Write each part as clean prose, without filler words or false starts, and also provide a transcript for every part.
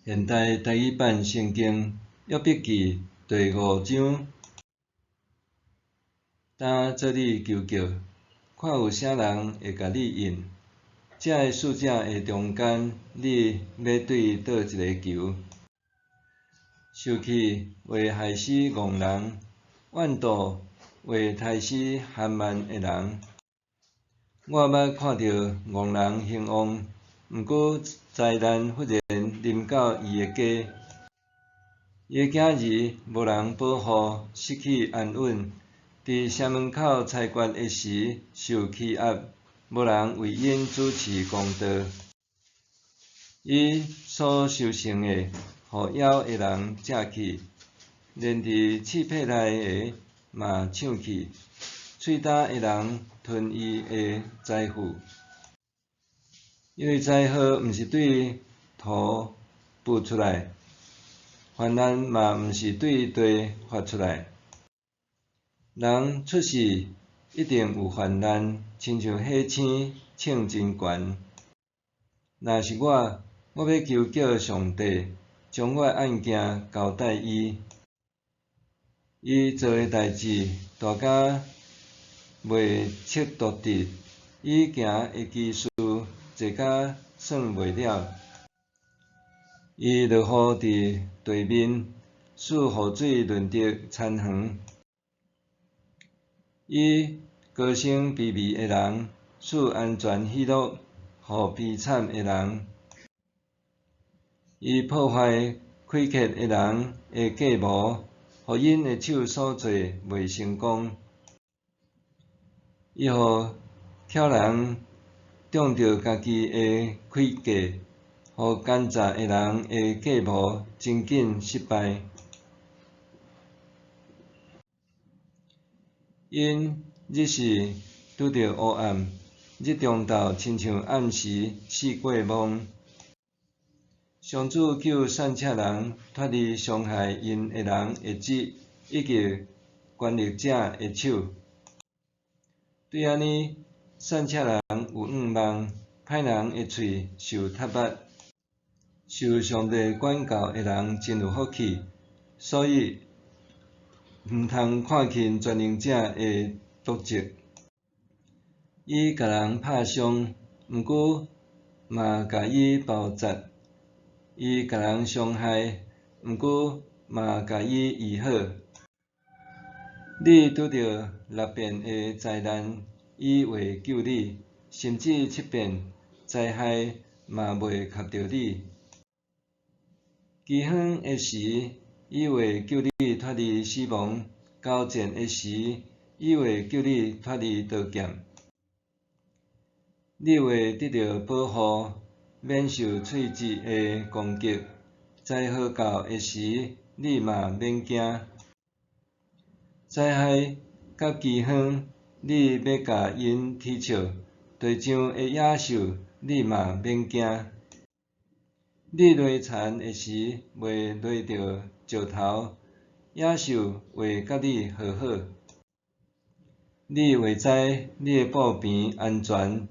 现代台语版圣经约笔记第5章，当做你求救，看有啥人会甲你应。这个四者的中间，你要对倒一个球？受气为害死戆人，怨妒为杀死含慢的人。我捌看到戆人兴旺，毋过灾难忽然临到伊的家。伊的囝儿无人保护，失去安稳，伫城门口裁决的时受欺压，无人为因主持公道。伊所收成的，互枵的人食去，连伫刺配内的嘛抢去。喙焦的人吞伊的财富，因为灾祸毋是对土付出来，患难嘛毋是对地发出来。人出世一定有患难，亲像火星冲真悬。若是我要求叫上帝将我的案件交代伊，伊做的代志大甲袂切独直，伊行的技术济甲算袂了。伊落雨伫地面，使雨水润得田园。伊高声卑微的人，使安全喜乐，互悲惨的人。伊破坏开阔的人的计谋，互因的手所做袂成功。伊互巧人中着家己的诡计，互奸诈的人的计谋真紧失败。因日时拄着黑暗，日中昼亲像暗时试过梦。上主救善车人脱离伤害因的人的指，以及权力者的手。对安尼，善车人有盼望，歹人的喙受踢捌。受上帝管教的人真有福气，所以毋通看轻全能者的毒责。伊甲人拍伤，毋过嘛甲伊包扎；伊甲人伤害，毋过嘛甲伊医好。你拄着6遍的灾难，伊会救你；甚至7遍灾害嘛袂磕着你。饥荒的时，伊会救你脱离死亡；交战的时，伊会救你脱离刀剑。你会得到保护，免受喙舌的攻击；灾祸到的时，你嘛免惊。灾害甲饥荒，你要甲因踢笑；地上的野兽，你嘛免惊。你犁田的时，袂犁着石头，野兽会甲你和好。你会知你的布边安全，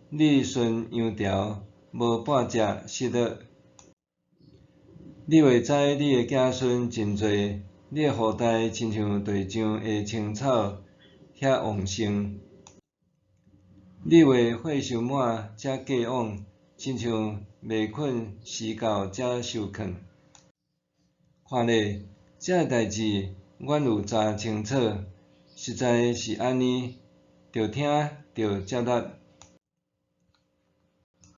你顺羊条无半只失落。你会知你的子孙真多，你的后代亲像地上的青草，遐旺盛。你会血受满，才过往，亲像未困时到才受困。看咧，这代志阮有查清楚，实在是安尼，着听着接纳。